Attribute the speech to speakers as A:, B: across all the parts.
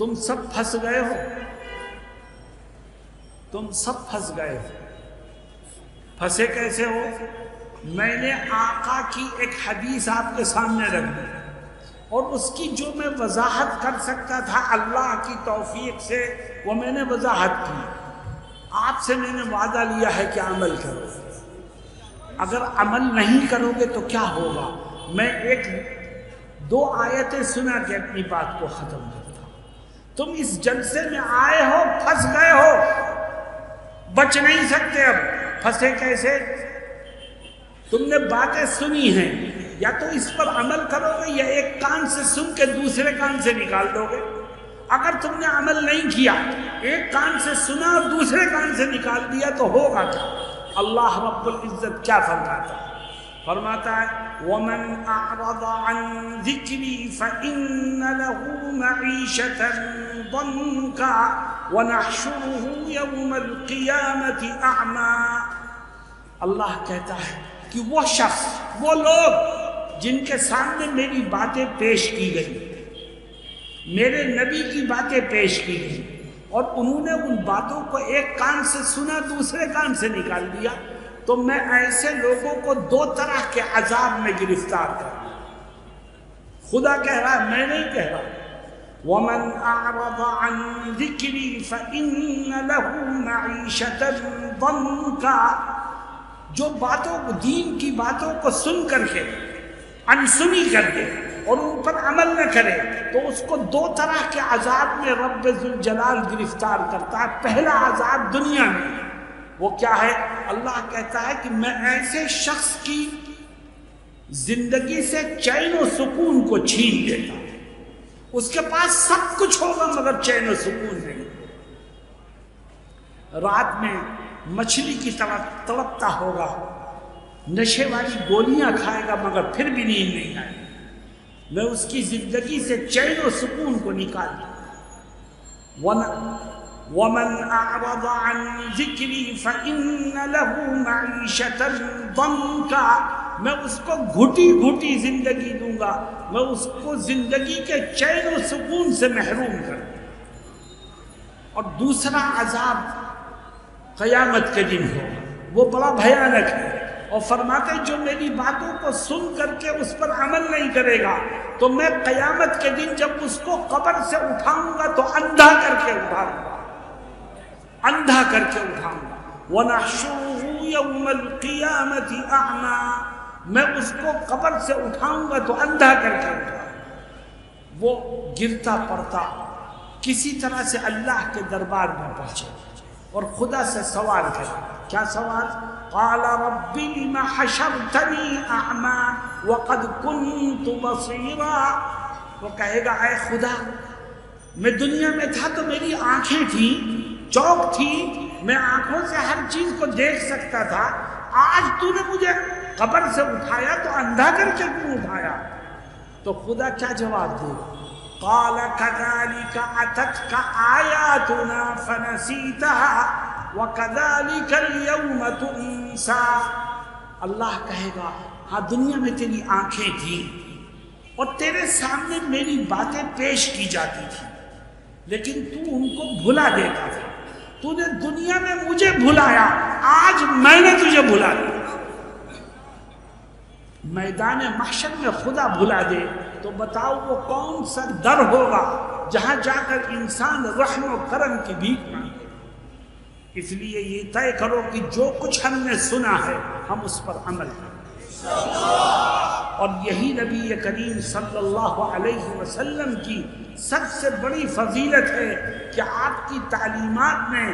A: تم سب پھنس گئے ہو، تم سب پھنس گئے ہو۔ پھنسے کیسے ہو؟ میں نے آقا کی ایک حدیث آپ کے سامنے رکھ دی اور اس کی جو میں وضاحت کر سکتا تھا اللہ کی توفیق سے وہ میں نے وضاحت کی۔ آپ سے میں نے وعدہ لیا ہے کہ عمل کرو، اگر عمل نہیں کرو گے تو کیا ہوگا؟ میں ایک دو آیتیں سنا کے اپنی بات کو ختم کرتا ہوں۔ تم اس جلسے میں آئے ہو، پھنس گئے ہو، بچ نہیں سکتے۔ اب پھنسے کیسے؟ تم نے باتیں سنی ہیں، یا تو اس پر عمل کرو گے یا ایک کان سے سن کے دوسرے کان سے نکال دو گے۔ اگر تم نے عمل نہیں کیا، ایک کان سے سنا اور دوسرے کان سے نکال دیا تو ہوگا کیا؟ اللہ رب العزت کیا فرماتا ہے؟ فرماتا ہے وَمَنْ أَعْرَضَ عَنْ ذِكْرِي فَإِنَّ لَهُ مَعِيشَةً ضَنْكًا وَنَحْشُرُهُ يَوْمَ الْقِيَامَةِ أَعْمَى۔ اللہ کہتا ہے کہ وہ شخص، وہ لوگ جن کے سامنے میری باتیں پیش کی گئی، میرے نبی کی باتیں پیش کی گئی اور انہوں نے ان باتوں کو ایک کان سے سنا دوسرے کان سے نکال دیا، تو میں ایسے لوگوں کو دو طرح کے عذاب میں گرفتار کروں۔ خدا کہہ رہا ہے، میں نہیں کہہ رہا۔ وَمَنْ أَعْرَضَ عَنْ ذِكْرِي فَإِنَّ لَهُ مَعِيشَةً ضَنْكًا، جو باتوں کو، دین کی باتوں کو سن کر کے انسنی کر کے اور ان پر عمل نہ کرے تو اس کو دو طرح کے عذاب میں رب ذوالجلال گرفتار کرتا ہے۔ پہلا عذاب دنیا میں، وہ کیا ہے؟ اللہ کہتا ہے کہ میں ایسے شخص کی زندگی سے چین و سکون کو چھین دیتا ہوں۔ اس کے پاس سب کچھ ہوگا مگر چین و سکون نہیں۔ رات میں مچھلی کی طرح تڑپتا ہوگا، نشے والی گولیاں کھائے گا مگر پھر بھی نیند نہیں آئے گی۔ میں اس کی زندگی سے چین و سکون کو نکال دوں۔ وَمَنْ أَعْرَضَ عَنْ ذِكْرِي فَإِنَّ لَهُ مَعِيشَةً ضَنْكًا، میں اس کو گھٹی گھٹی زندگی دوں گا، میں اس کو زندگی کے چین و سکون سے محروم کر دوں۔ اور دوسرا عذاب قیامت کے دن ہوگا، وہ بڑا بھیانک ہے، اور فرماتے جو میری باتوں کو سن کر کے اس پر عمل نہیں کرے گا تو میں قیامت کے دن جب اس کو قبر سے اٹھاؤں گا تو اندھا کر کے اٹھاؤں گا، اندھا کر کے اٹھاؤں گا۔ وَنَحْشُرُهُ يَوْمَ الْقِيَامَةِ أَعْمَى، میں اس کو قبر سے اٹھاؤں گا تو اندھا کر کے اٹھاؤں گا۔ وہ گرتا پڑتا کسی طرح سے اللہ کے دربار میں پہنچے اور خدا سے سوال کرے۔ کیا سوال؟ قال رب لم حشرتنی اعمی وقد كنت بصیرا، وہ کہے گا اے خدا میں دنیا میں تھا تو میری آنکھیں تھیں، چوک تھی، میں آنکھوں سے ہر چیز کو دیکھ سکتا تھا، آج تو نے مجھے قبر سے اٹھایا تو اندھا کر کے کیوں اٹھایا؟ تو خدا کیا جواب دے گا؟ قال كذلك أتتك آياتنا فنسيتها وَكَذَلِكَ الْيَوْمَ تُنْسَى۔ اللہ کہے گا ہاں دنیا میں تیری آنکھیں تھیں اور تیرے سامنے میری باتیں پیش کی جاتی تھی لیکن تو ان کو بھلا دیتا تھا، تو نے دنیا میں مجھے بھلایا، آج میں نے تجھے بھلا دیا۔ میدان محشر میں خدا بھلا دے تو بتاؤ وہ کون سا در ہوگا جہاں جا کر انسان رحم و کرم کی بھیک مانگے۔ اس لیے یہ طے کرو کہ جو کچھ ہم نے سنا ہے ہم اس پر عمل کریں، اور یہی نبی کریم صلی اللہ علیہ وسلم کی سب سے بڑی فضیلت ہے کہ آپ کی تعلیمات نے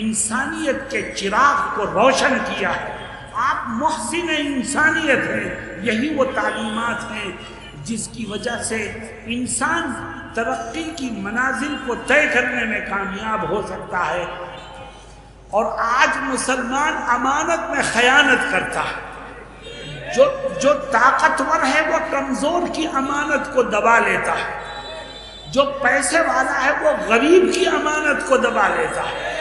A: انسانیت کے چراغ کو روشن کیا ہے۔ آپ محسن انسانیت ہیں، یہی وہ تعلیمات ہیں جس کی وجہ سے انسان ترقی کی منازل کو طے کرنے میں کامیاب ہو سکتا ہے۔ اور آج مسلمان امانت میں خیانت کرتا ہے، جو طاقتور ہے وہ کمزور کی امانت کو دبا لیتا ہے، جو پیسے والا ہے وہ غریب کی امانت کو دبا لیتا ہے،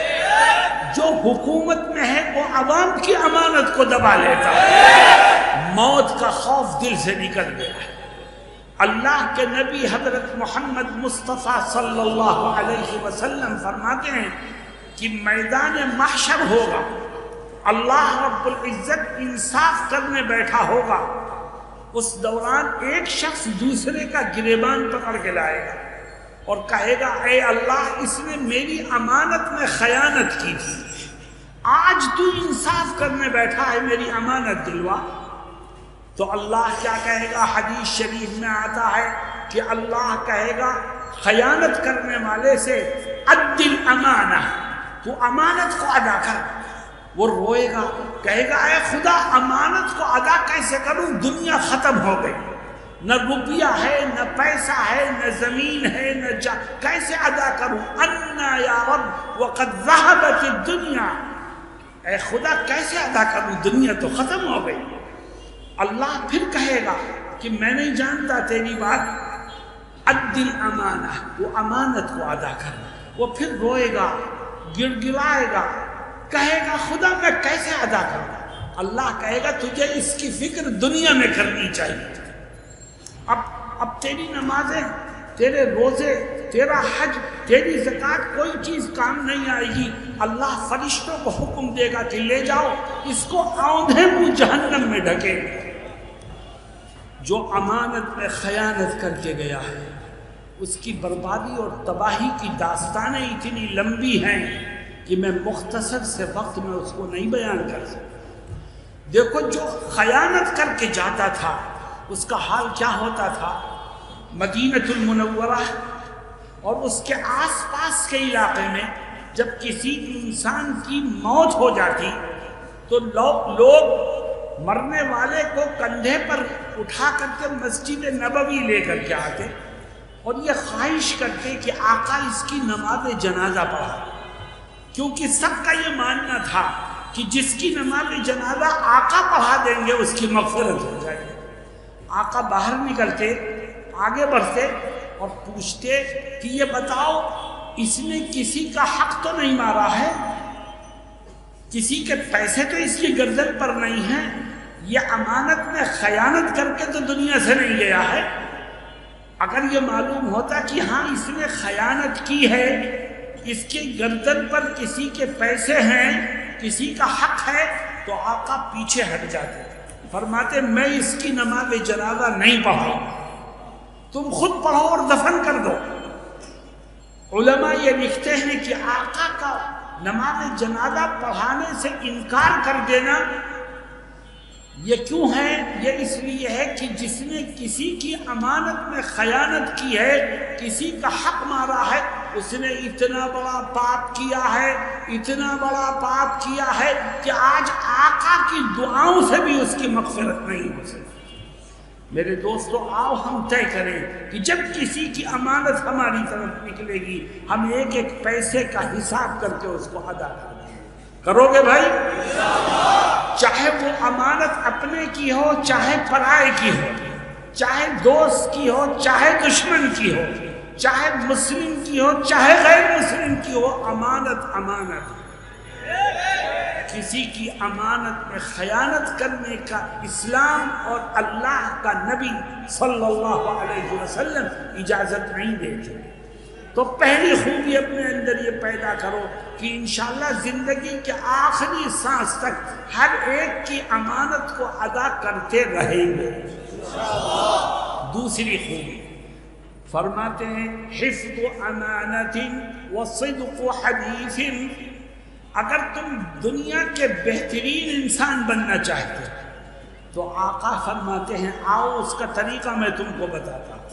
A: جو حکومت میں ہے وہ عوام کی امانت کو دبا لیتا ہے۔ موت کا خوف دل سے نکل گیا ہے، اللہ کے نبی حضرت محمد مصطفیٰ صلی اللہ علیہ وسلم فرماتے ہیں کہ میدان محشر ہوگا، اللہ رب العزت انصاف کرنے بیٹھا ہوگا، اس دوران ایک شخص دوسرے کا گریبان پکڑ کے لائے گا اور کہے گا اے اللہ اس نے میری امانت میں خیانت کی تھی، آج تو انصاف کرنے بیٹھا ہے، میری امانت دلوا۔ تو اللہ کیا کہے گا؟ حدیث شریف میں آتا ہے کہ اللہ کہے گا خیانت کرنے والے سے اد الامانہ، تو امانت کو ادا کر۔ وہ روئے گا، کہے گا اے خدا امانت کو ادا کیسے کروں، دنیا ختم ہو گئی، نہ روپیہ ہے نہ پیسہ ہے نہ زمین ہے نہ کیسے ادا کروں، انا یا رب وقد ذهبت الدنیا، اے خدا کیسے ادا کروں، دنیا تو ختم ہو گئی۔ اللہ پھر کہے گا کہ میں نہیں جانتا تیری بات، اد الامانہ، وہ امانت کو ادا کر۔ وہ پھر روئے گا، گڑ گڑائے گا، کہے گا خدا میں کیسے ادا کروں؟ اللہ کہے گا تجھے اس کی فکر دنیا میں کرنی چاہیے۔ اب تیری نمازیں، تیرے روزے، تیرا حج، تیری زکوٰۃ کوئی چیز کام نہیں آئے گی۔ اللہ فرشتوں کو حکم دے گا کہ لے جاؤ اس کو آندھے منہ جہنم میں ڈھکے۔ جو امانت میں خیانت کر کے گیا ہے اس کی بربادی اور تباہی کی داستانیں اتنی لمبی ہیں کہ میں مختصر سے وقت میں اس کو نہیں بیان کر سکتا۔ دیکھو جو خیانت کر کے جاتا تھا اس کا حال کیا ہوتا تھا۔ مدینہ المنورہ اور اس کے آس پاس کے علاقے میں جب کسی انسان کی موت ہو جاتی تو لوگ مرنے والے کو کندھے پر اٹھا کر کے مسجد نبوی لے کر کے آتے اور یہ خواہش کرتے کہ آقا اس کی نماز جنازہ پڑھا، کیونکہ سب کا یہ ماننا تھا کہ جس کی نماز جنازہ آقا پڑھا دیں گے اس کی مغفرت ہو جائے گی۔ آقا باہر نکلتے، آگے بڑھتے اور پوچھتے کہ یہ بتاؤ اس نے کسی کا حق تو نہیں مارا ہے، کسی کے پیسے تو اس کی گردن پر نہیں ہیں، یہ امانت میں خیانت کر کے تو دنیا سے نہیں گیا ہے۔ اگر یہ معلوم ہوتا کہ ہاں اس نے خیانت کی ہے، اس کے گردن پر کسی کے پیسے ہیں، کسی کا حق ہے، تو آقا پیچھے ہٹ جاتے، فرماتے میں اس کی نماز جنازہ نہیں پڑھاؤں، تم خود پڑھو اور دفن کر دو۔ علماء یہ لکھتے ہیں کہ آقا کا نماز جنازہ پڑھانے سے انکار کر دینا یہ کیوں ہے؟ یہ اس لیے ہے کہ جس نے کسی کی امانت میں خیانت کی ہے، کسی کا حق مارا ہے، اس نے اتنا بڑا پاپ کیا ہے، اتنا بڑا پاپ کیا ہے کہ آج آقا کی دعاؤں سے بھی اس کی مغفرت نہیں ہو سکتی۔ میرے دوستو آؤ ہم طے کریں کہ جب کسی کی امانت ہماری طرف نکلے گی ہم ایک ایک پیسے کا حساب کر کے اس کو ادا کریں گے۔ کرو گے بھائی؟ چاہے وہ امانت اپنے کی ہو، چاہے پرائے کی ہو، چاہے دوست کی ہو، چاہے دشمن کی ہو، چاہے مسلم کی ہو، چاہے غیر مسلم کی ہو، امانت امانت۔ کسی کی امانت میں خیانت کرنے کا اسلام اور اللہ کا نبی صلی اللہ علیہ وسلم اجازت نہیں دیتے۔ تو پہلی خوبی اپنے اندر یہ پیدا کرو کہ انشاءاللہ زندگی کے آخری سانس تک ہر ایک کی امانت کو ادا کرتے رہیں گے۔ دوسری خوبی فرماتے ہیں حفظ امانت وصدق حدیث۔ اگر تم دنیا کے بہترین انسان بننا چاہتے تو آقا فرماتے ہیں آؤ اس کا طریقہ میں تم کو بتاتا ہوں۔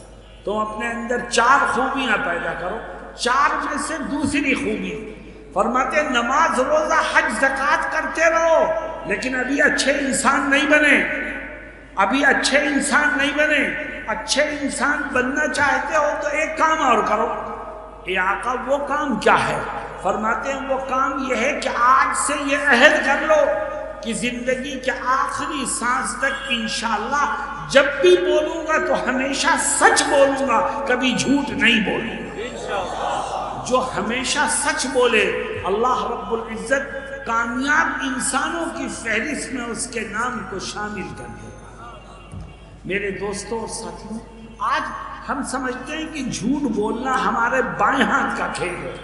A: تم اپنے اندر 4 خوبیاں پیدا کرو، 4 میں سے دوسری خوبی فرماتے ہیں نماز روزہ حج زکوٰۃ کرتے رہو لیکن ابھی اچھے انسان نہیں بنے، ابھی اچھے انسان نہیں بنے۔ اچھے انسان بننا چاہتے ہو تو ایک کام اور کرو۔ اے آقا وہ کام کیا ہے؟ فرماتے ہیں وہ کام یہ ہے کہ آج سے یہ عہد کر لو کہ زندگی کے آخری سانس تک انشاءاللہ جب بھی بولوں گا تو ہمیشہ سچ بولوں گا، کبھی جھوٹ نہیں بولوں گا۔ جو ہمیشہ سچ بولے اللہ رب العزت کامیاب انسانوں کی فہرست میں اس کے نام کو شامل کر دے گا۔ میرے دوستوں اور ساتھیوں آج ہم سمجھتے ہیں کہ جھوٹ بولنا ہمارے بائیں ہاتھ کا کھیل ہے.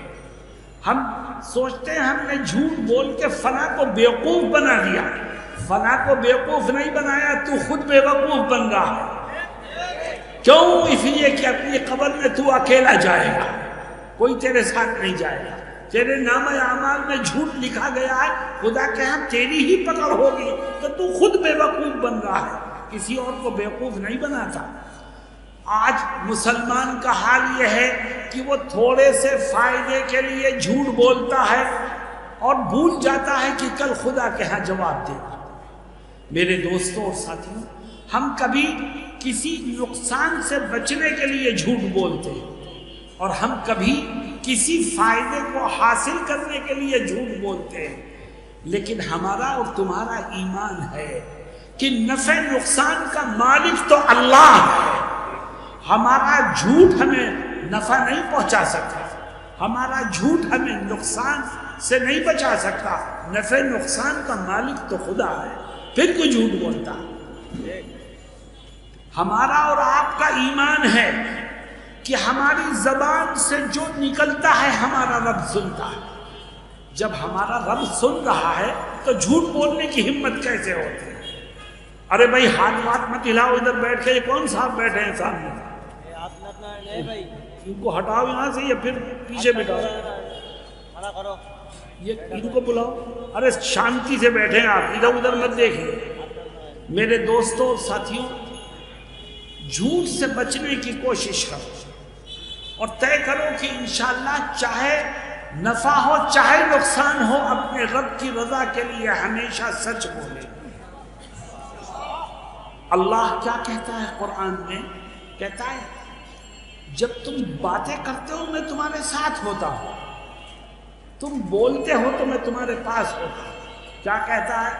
A: ہم سوچتے ہیں ہم نے جھوٹ بول کے فلاں کو بیوقوف بنا دیا. فلاں کو بیوقوف نہیں بنایا، تو خود بیوقوف بن رہا ہے. کیوں؟ اس لیے کہ اپنی قبر میں تو اکیلا جائے گا، کوئی تیرے ساتھ نہیں جائے گا. تیرے نامہ اعمال میں جھوٹ لکھا گیا ہے، خدا کے ہاں تیری ہی پکڑ ہوگی تو تو خود بیوقوف بن رہا ہے، کسی اور کو بیوقوف نہیں بناتا. آج مسلمان کا حال یہ ہے کہ وہ تھوڑے سے فائدے کے لیے جھوٹ بولتا ہے اور بھول جاتا ہے کہ کل خدا کے ہاں جواب دے گا. میرے دوستوں اور ساتھیوں، ہم کبھی کسی نقصان سے بچنے کے لیے جھوٹ بولتے ہیں اور ہم کبھی کسی فائدے کو حاصل کرنے کے لیے جھوٹ بولتے ہیں. لیکن ہمارا اور تمہارا ایمان ہے کہ نفع نقصان کا مالک تو اللہ ہے. ہمارا جھوٹ ہمیں نفع نہیں پہنچا سکتا، ہمارا جھوٹ ہمیں نقصان سے نہیں بچا سکتا. نفع نقصان کا مالک تو خدا ہے، پھر کوئی جھوٹ بولتا. ہمارا اور آپ کا ایمان ہے کہ ہماری زبان سے جو نکلتا ہے ہمارا رب سنتا ہے. جب ہمارا رب سن رہا ہے تو جھوٹ بولنے کی ہمت کیسے ہوتی ہے؟ ارے بھائی ہاتھ بات مت ہلاؤ، ادھر بیٹھ کے. یہ کون صاحب بیٹھے ہیں سامنے؟ ان کو ہٹاؤ یہاں سے یا پھر پیچھے بٹھاؤ. یہ ان کو بلاؤ. ارے شانتی سے بیٹھے ہیں آپ، ادھر ادھر مت دیکھیں. میرے دوستوں اور ساتھیوں، جھوٹ سے بچنے کی کوشش کرو اور طے کرو کہ انشاءاللہ چاہے نفع ہو چاہے نقصان ہو، اپنے رب کی رضا کے لیے ہمیشہ سچ بولے. اللہ کیا کہتا ہے قرآن میں؟ کہتا ہے جب تم باتیں کرتے ہو میں تمہارے ساتھ ہوتا ہوں، تم بولتے ہو تو میں تمہارے پاس ہوتا ہوں. کیا کہتا ہے؟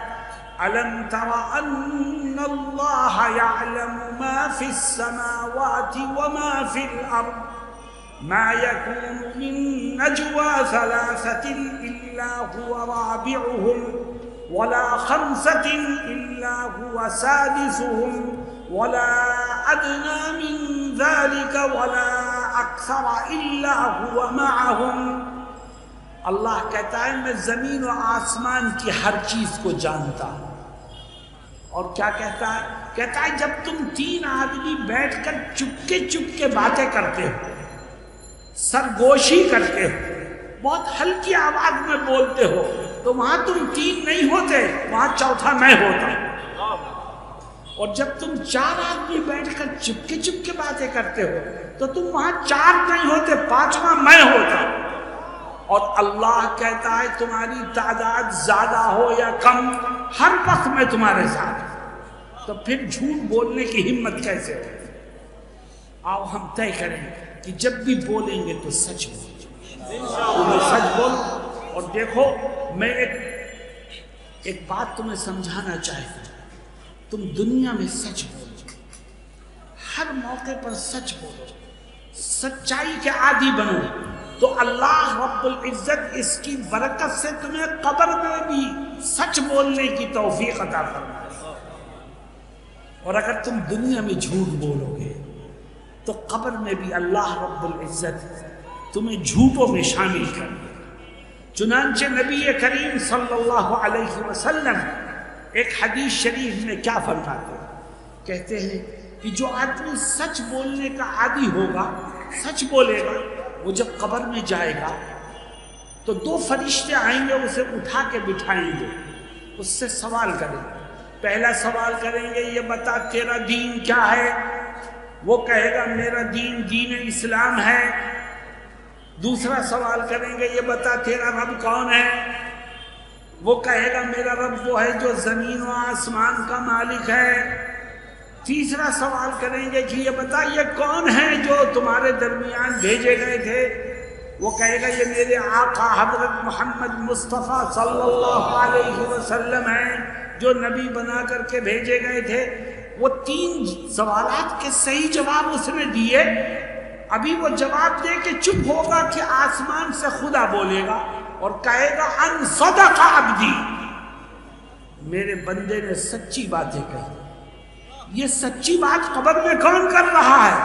A: أَلَمْ تَرَ أَنَّ اللَّهَ يَعْلَمُ مَا فِي السَّمَاوَاتِ وَمَا فِي الْأَرْضِ مَا يَكُونُ مِن نَجْوَى ثَلَاثَةٍ إِلَّا هُوَ رَابِعُهُمْ وَلَا خَمْسَةٍ إِلَّا هُوَ سَادِسُهُمْ وَلَا أَدْنَى مِن ذَلِكَ وَلَا أَكْثَرَ إِلَّا هُوَ مَعَهُمْ. اللہ کہتا ہے میں زمین و آسمان کی ہر چیز کو جانتا ہوں. اور کیا کہتا ہے؟ کہتا ہے جب تم تین آدمی بیٹھ کر چپکے باتیں کرتے ہو، سرگوشی کرتے ہو، بہت ہلکی آواز میں بولتے ہو، تو وہاں تم تین نہیں ہوتے، وہاں چوتھا میں ہوتا. اور جب تم چار آدمی بیٹھ کر چپکے باتیں کرتے ہو تو تم وہاں چار نہیں ہوتے، پانچواں میں ہوتا. اور اللہ کہتا ہے تمہاری تعداد زیادہ ہو یا کم، ہر وقت میں تمہارے ساتھ. تو پھر جھوٹ بولنے کی ہمت کیسے ہو؟ آؤ ہم طے کریں کہ جب بھی بولیں گے تو سچ بولیں. تمہیں سچ بولو. اور دیکھو میں ایک بات تمہیں سمجھانا چاہتا ہوں، تم دنیا میں سچ بولو، ہر موقع پر سچ بولو، سچائی کے عادی بنو تو اللہ رب العزت اس کی برکت سے تمہیں قبر میں بھی سچ بولنے کی توفیق عطا فرمائے. اور اگر تم دنیا میں جھوٹ بولو گے تو قبر میں بھی اللہ رب العزت تمہیں جھوٹوں میں شامل کر دے. چنانچہ نبی کریم صلی اللہ علیہ وسلم ایک حدیث شریف میں کیا فرماتے ہیں؟ کہتے ہیں کہ جو آدمی سچ بولنے کا عادی ہوگا، سچ بولے گا، وہ جب قبر میں جائے گا تو دو فرشتے آئیں گے، اسے اٹھا کے بٹھائیں گے، اس سے سوال کریں گے. پہلا سوال کریں گے یہ بتا تیرا دین کیا ہے؟ وہ کہے گا میرا دین دین اسلام ہے. دوسرا سوال کریں گے یہ بتا تیرا رب کون ہے؟ وہ کہے گا میرا رب وہ ہے جو زمین و آسمان کا مالک ہے. تیسرا سوال کریں گے کہ یہ بتا یہ کون ہے جو تمہارے درمیان بھیجے گئے تھے؟ وہ کہے گا یہ میرے آقا حضرت محمد مصطفیٰ صلی اللہ علیہ وسلم ہیں جو نبی بنا کر کے بھیجے گئے تھے. وہ تین سوالات کے صحیح جواب اس نے دیے. ابھی وہ جواب دے کے چپ ہوگا کہ آسمان سے خدا بولے گا اور کہے گا ان صدق عبدی، میرے بندے نے سچی باتیں کہی. یہ سچی بات قبر میں کون کر رہا ہے؟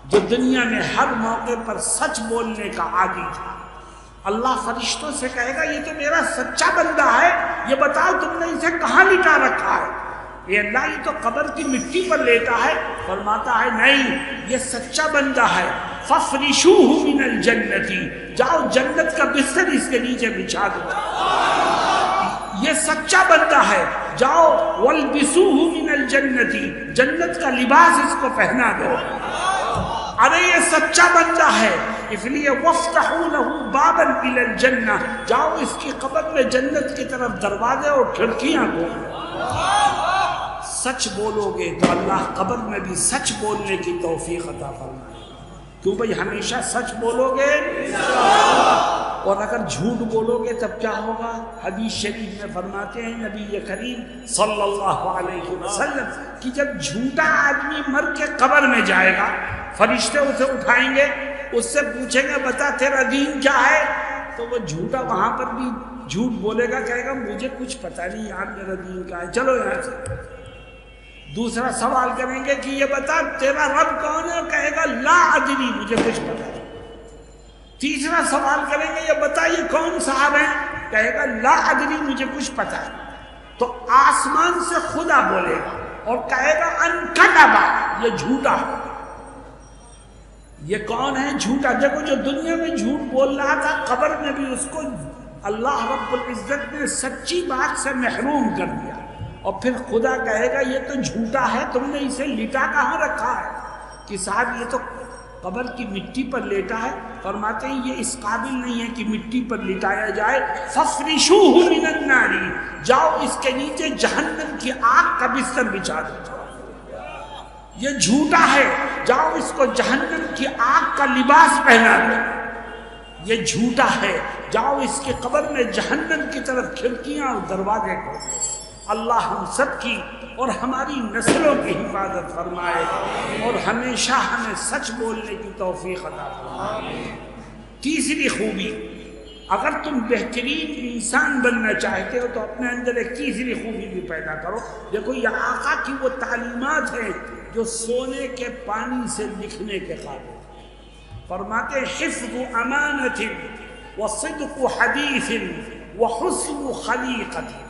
A: جو دنیا میں ہر موقع پر سچ بولنے کا عادی تھا۔ اللہ فرشتوں سے کہے گا یہ تو میرا سچا بندہ ہے، یہ بتاؤ تم نے اسے کہاں لٹا رکھا ہے؟ یہ اللہ یہ تو قبر کی مٹی پر لیٹا ہے۔ فرماتا ہے نہیں، یہ سچا بندہ ہے۔ فَفْرِشُوهُ مِنَ الْجَنَّةِ، جاؤ جنت کا بستر اس کے نیچے بچھا دو۔ یہ سچا بندہ ہے، جاؤ وَالْبِسُوهُ مِنَ الْجَنَّةِ، جنت کا لباس اس کو پہنا دو۔ ارے یہ سچا بندہ ہے، اس لیے وَافْتَحُوا لَهُ بَابًا إِلَى الْجَنَّةِ، جاؤ اس کی قبر میں جنت کی طرف دروازے اور کھڑکیاں کھولو۔ سچ بولو گے تو اللہ قبر میں بھی سچ بولنے کی توفیق عطا فرمائے گا۔ کیوں بھئی ہمیشہ سچ بولو گے، اور اگر جھوٹ بولو گے تب کیا ہوگا؟ حدیث شریف میں فرماتے ہیں نبی کریم صلی اللہ علیہ وسلم کہ جب جھوٹا آدمی مر کے قبر میں جائے گا، فرشتے اسے اٹھائیں گے، اس سے پوچھیں گے بتا تیرا دین کیا ہے؟ تو وہ جھوٹا وہاں پر بھی جھوٹ بولے گا، کہے گا مجھے کچھ پتہ نہیں یار میرا دین کیا ہے، چلو یہاں سے۔ دوسرا سوال کریں گے کہ یہ بتا تیرا رب کون ہے؟ کہے گا لا ادری، مجھے کچھ پتہ نہیں۔ تیسرا سوال کریں گے یہ بتا یہ کون صاحب ہیں؟ کہے گا لا ادری، مجھے کچھ پتہ ہے۔ تو آسمان سے خدا بولے گا اور کہے گا ان کذبا، یہ جھوٹا ہے۔ یہ کون ہے جھوٹا؟ دیکھو جو دنیا میں جھوٹ بول رہا تھا، قبر میں بھی اس کو اللہ رب العزت نے سچی بات سے محروم کر دیا، اور پھر خدا کہے گا یہ تو جھوٹا ہے، تم نے اسے لٹا کہاں رکھا ہے؟ کہ صاحب یہ تو قبر کی مٹی پر لیٹا ہے۔ فرماتے ہیں یہ اس قابل نہیں ہے کہ مٹی پر لٹایا جائے۔ فَفْرِشُوهُ مِنَ النَّارِ، جاؤ اس کے نیچے جہنم کی آگ کا بستر بچھا دو۔ یہ جھوٹا ہے، جاؤ اس کو جہنم کی آگ کا لباس پہنا دو۔ یہ جھوٹا ہے، جاؤ اس کی قبر میں جہنم کی طرف کھڑکیاں اور دروازے کھولو۔ اللہ ہم سب کی اور ہماری نسلوں کی حفاظت فرمائے اور ہمیشہ ہمیں سچ بولنے کی توفیق عطا فرمائے۔ تیسری خوبی، اگر تم بہترین انسان بننا چاہتے ہو تو اپنے اندر ایک تیسری خوبی بھی پیدا کرو۔ دیکھو یہ آقا کی وہ تعلیمات ہیں جو سونے کے پانی سے لکھنے کے قابل۔ فرماتے حفظ امانت وصدق حدیث وحسن خلیقت۔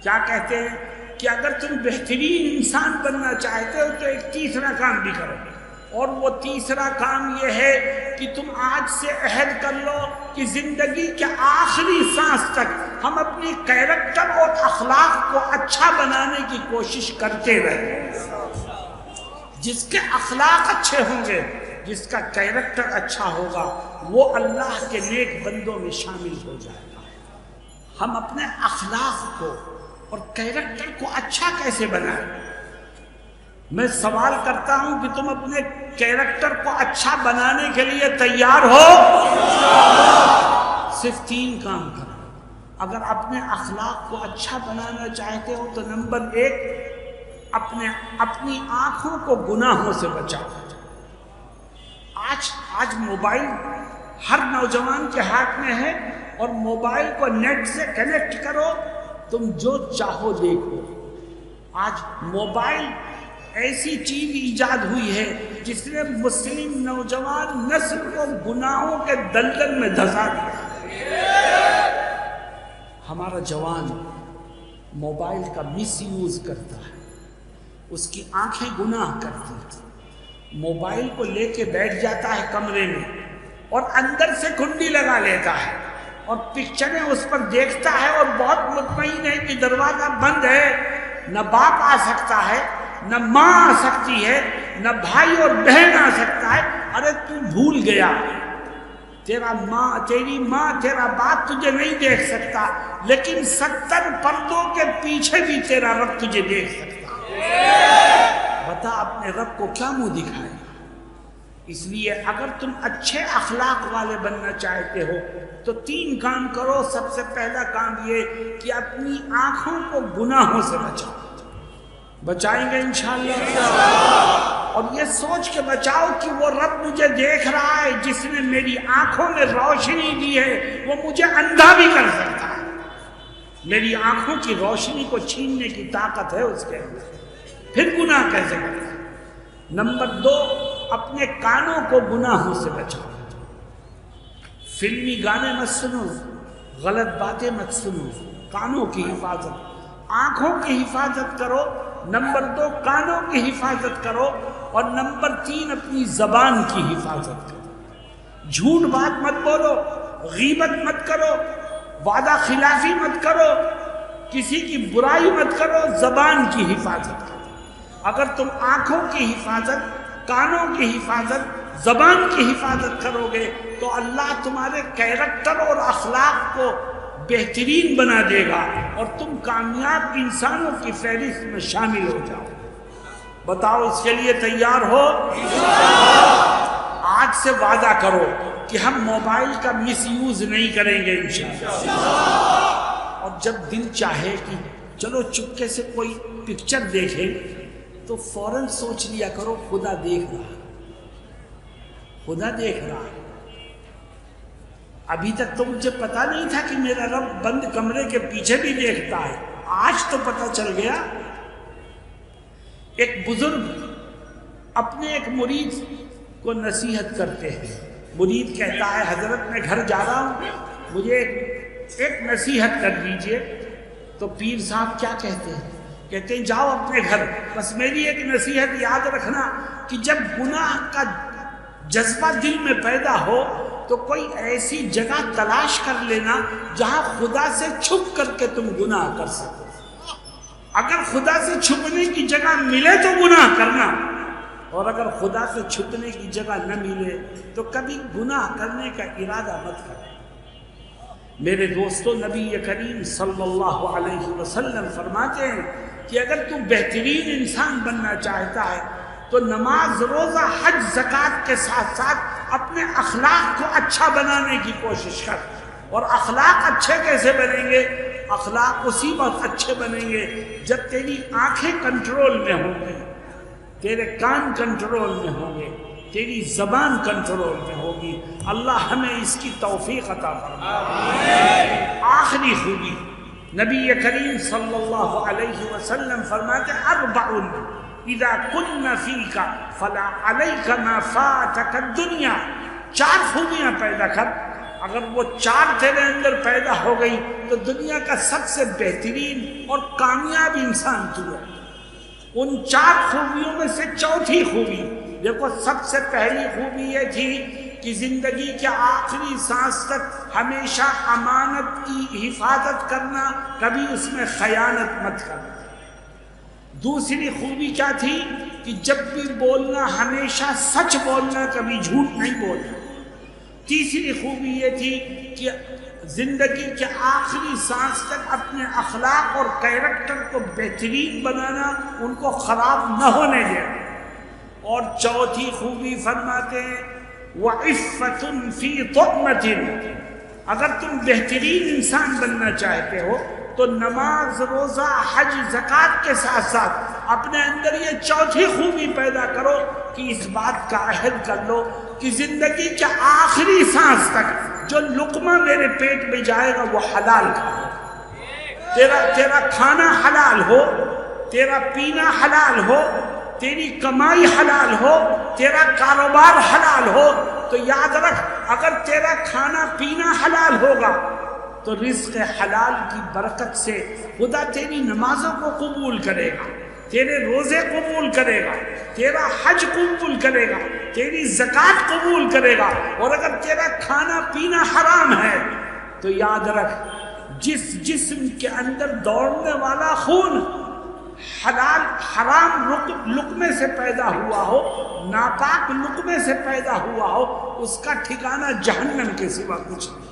A: کیا کہتے ہیں کہ اگر تم بہترین انسان بننا چاہتے ہو تو ایک تیسرا کام بھی کرو، اور وہ تیسرا کام یہ ہے کہ تم آج سے عہد کر لو کہ زندگی کے آخری سانس تک ہم اپنی کیریکٹر اور اخلاق کو اچھا بنانے کی کوشش کرتے رہیں۔ جس کے اخلاق اچھے ہوں گے، جس کا کیریکٹر اچھا ہوگا، وہ اللہ کے نیک بندوں میں شامل ہو جائے گا۔ ہم اپنے اخلاق کو اور کیریکٹر کو اچھا کیسے بنائیں؟ میں سوال کرتا ہوں کہ تم اپنے کیریکٹر کو اچھا بنانے کے لیے تیار ہو؟ صرف 3 کام کرو۔ اگر اپنے اخلاق کو اچھا بنانا چاہتے ہو تو نمبر 1، اپنی آنکھوں کو گناہوں سے بچاؤ۔ آج موبائل ہر نوجوان کے ہاتھ میں ہے، اور موبائل کو نیٹ سے کنیکٹ کرو، تم جو چاہو دیکھو۔ آج موبائل ایسی چیز ایجاد ہوئی ہے جس نے مسلم نوجوان نسل کو گناہوں کے دلدل میں دھسا دیا۔ ہمارا جوان موبائل کا مس یوز کرتا ہے، اس کی آنکھیں گناہ کرتی ہیں۔ موبائل کو لے کے بیٹھ جاتا ہے کمرے میں اور اندر سے کنڈی لگا لیتا ہے اور پکچریں اس پر دیکھتا ہے، اور بہت مطمئن ہے کہ دروازہ بند ہے، نہ باپ آ سکتا ہے، نہ ماں آ سکتی ہے، نہ بھائی اور بہن آ سکتا ہے۔ ارے تو بھول گیا، تیری ماں تیرا باپ تجھے نہیں دیکھ سکتا، لیکن 70 پردوں کے پیچھے بھی تیرا رب تجھے دیکھ سکتا۔ بتا اپنے رب کو کیا منہ دکھائے؟ اس لیے اگر تم اچھے اخلاق والے بننا چاہتے ہو تو 3 کام کرو۔ سب سے پہلا کام یہ کہ اپنی آنکھوں کو گناہوں سے بچاؤ۔ بچائیں گے انشاءاللہ، اور یہ سوچ کے بچاؤ کہ وہ رب مجھے دیکھ رہا ہے، جس نے میری آنکھوں میں روشنی دی ہے وہ مجھے اندھا بھی کر سکتا ہے۔ میری آنکھوں کی روشنی کو چھیننے کی طاقت ہے اس کے اندر۔ پھر گناہ کیسے کریں؟ نمبر 2، اپنے کانوں کو گناہوں سے بچاؤ، فلمی گانے مت سنو، غلط باتیں مت سنو، کانوں کی حفاظت، آنکھوں کی حفاظت کرو، نمبر 2 کانوں کی حفاظت کرو، اور نمبر 3 اپنی زبان کی حفاظت کرو، جھوٹ بات مت بولو، غیبت مت کرو، وعدہ خلافی مت کرو، کسی کی برائی مت کرو، زبان کی حفاظت کرو۔ اگر تم آنکھوں کی حفاظت، کانوں کی حفاظت، زبان کی حفاظت کرو گے تو اللہ تمہارے کیریکٹر اور اخلاق کو بہترین بنا دے گا اور تم کامیاب انسانوں کی فہرست میں شامل ہو جاؤ۔ بتاؤ اس کے لیے تیار ہو؟ آج سے وعدہ کرو کہ ہم موبائل کا مس یوز نہیں کریں گے انشاءاللہ، اور جب دل چاہے کہ چلو چپکے سے کوئی پکچر دیکھیں تو فوراً سوچ لیا کرو خدا دیکھ رہا، خدا دیکھ رہا۔ ابھی تک تو مجھے پتا نہیں تھا کہ میرا رب بند کمرے کے پیچھے بھی دیکھتا ہے، آج تو پتا چل گیا۔ ایک بزرگ اپنے ایک مرید کو نصیحت کرتے ہیں، مرید کہتا ہے حضرت میں گھر جا رہا ہوں، مجھے ایک نصیحت کر دیجئے۔ تو پیر صاحب کیا کہتے ہیں؟ کہتے ہیں جاؤ اپنے گھر، بس میری ایک نصیحت یاد رکھنا کہ جب گناہ کا جذبہ دل میں پیدا ہو تو کوئی ایسی جگہ تلاش کر لینا جہاں خدا سے چھپ کر کے تم گناہ کر سکو۔ اگر خدا سے چھپنے کی جگہ ملے تو گناہ کرنا، اور اگر خدا سے چھپنے کی جگہ نہ ملے تو کبھی گناہ کرنے کا ارادہ مت کرو۔ میرے دوستو، نبی کریم صلی اللہ علیہ وسلم فرماتے ہیں کہ اگر تو بہترین انسان بننا چاہتا ہے تو نماز، روزہ، حج، زکوٰۃ کے ساتھ ساتھ اپنے اخلاق کو اچھا بنانے کی کوشش کر۔ اور اخلاق اچھے کیسے بنیں گے؟ اخلاق اسی وقت اچھے بنیں گے جب تیری آنکھیں کنٹرول میں ہوں گی، تیرے کان کنٹرول میں ہوں گے، تیری زبان کنٹرول میں ہوگی۔ اللہ ہمیں اس کی توفیق عطا فرمائے۔ آخری خوبی، نبی کریم صلی اللہ علیہ وسلم فرماتے ہیں اربع اذا کن فیک فلا علیک ما فاتک الدنیا۔ 4 خوبیاں پیدا کر، اگر وہ 4 تیرے اندر پیدا ہو گئی تو دنیا کا سب سے بہترین اور کامیاب انسان تو ہے۔ ان 4 خوبیوں میں سے چوتھی خوبی دیکھو، سب سے پہلی خوبی یہ تھی کہ زندگی کے آخری سانس تک ہمیشہ امانت کی حفاظت کرنا، کبھی اس میں خیانت مت کرنا۔ دوسری خوبی کیا تھی کہ جب بھی بولنا ہمیشہ سچ بولنا، کبھی جھوٹ نہیں بولنا۔ تیسری خوبی یہ تھی کہ زندگی کے آخری سانس تک اپنے اخلاق اور کیریکٹر کو بہترین بنانا، ان کو خراب نہ ہونے دینا۔ اور چوتھی خوبی فرماتے ہیں وَعِفَّةٌ فِي طُعْمَةٍ۔ اگر تم بہترین انسان بننا چاہتے ہو تو نماز، روزہ، حج، زکوٰۃ کے ساتھ ساتھ اپنے اندر یہ چوتھی خوبی پیدا کرو کہ اس بات کا عہد کر لو کہ زندگی کے آخری سانس تک جو لقمہ میرے پیٹ میں جائے گا وہ حلال کھاؤ، تیرا کھانا حلال ہو، تیرا پینا حلال ہو، تیری کمائی حلال ہو، تیرا کاروبار حلال ہو۔ تو یاد رکھ، اگر تیرا کھانا پینا حلال ہوگا تو رزق حلال کی برکت سے خدا تیری نمازوں کو قبول کرے گا، تیرے روزے قبول کرے گا، تیرا حج قبول کرے گا، تیری زکوٰۃ قبول کرے گا۔ اور اگر تیرا کھانا پینا حرام ہے تو یاد رکھ، جس جسم کے اندر دوڑنے والا خون حرام لقمے سے پیدا ہوا ہو، ناپاک لقمے سے پیدا ہوا ہو، اس کا ٹھکانہ جہنم کے سوا کچھ نہیں۔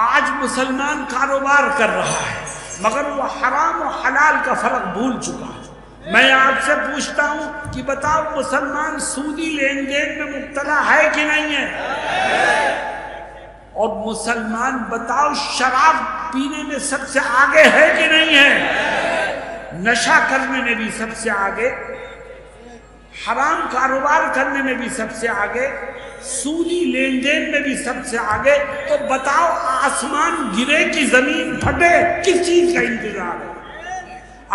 A: آج مسلمان کاروبار کر رہا ہے مگر وہ حرام و حلال کا فرق بھول چکا ہے۔ میں آپ سے پوچھتا ہوں کہ بتاؤ مسلمان سودی لین دین میں مبتلا ہے کہ نہیں ہے؟ اور مسلمان بتاؤ شراب پینے میں سب سے آگے ہے کہ نہیں ہے؟ نشہ کرنے میں بھی سب سے آگے، حرام کاروبار کرنے میں بھی سب سے آگے، سودی لین دین میں بھی سب سے آگے۔ تو بتاؤ آسمان گرے کہ زمین پھٹے، کس چیز کا انتظار ہے؟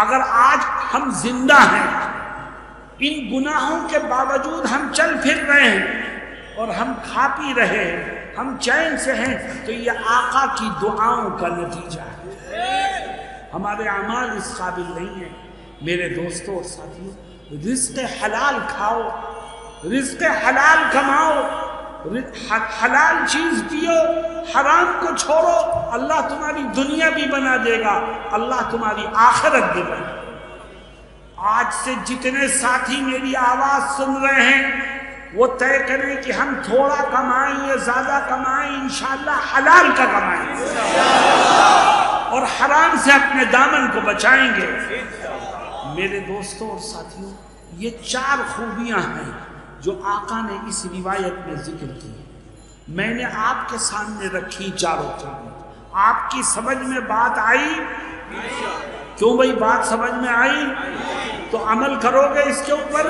A: اگر آج ہم زندہ ہیں، ان گناہوں کے باوجود ہم چل پھر رہے ہیں اور ہم کھا پی رہے ہیں، ہم چین سے ہیں، تو یہ آقا کی دعاؤں کا نتیجہ ہے۔ ہمارے اعمال اس قابل نہیں ہیں۔ میرے دوستوں اور ساتھیوں، رزق حلال کھاؤ، رزق حلال کماؤ، حلال چیز پیو، حرام کو چھوڑو، اللہ تمہاری دنیا بھی بنا دے گا، اللہ تمہاری آخرت بھی بنا دے گا۔ آج سے جتنے ساتھی میری آواز سن رہے ہیں وہ طے کریں کہ ہم تھوڑا کمائیں یا زیادہ کمائیں، انشاءاللہ حلال کا کمائیں اور حرام سے اپنے دامن کو بچائیں گے۔ میرے دوستوں اور ساتھیوں، یہ 4 خوبیاں ہیں جو آقا نے اس روایت میں ذکر کی۔ میں نے آپ کے سامنے رکھی چاروں خوبیاں۔ آپ کی سمجھ میں بات آئی؟ کیوں بھائی بات سمجھ میں آئی؟ تو عمل کرو گے اس کے اوپر؟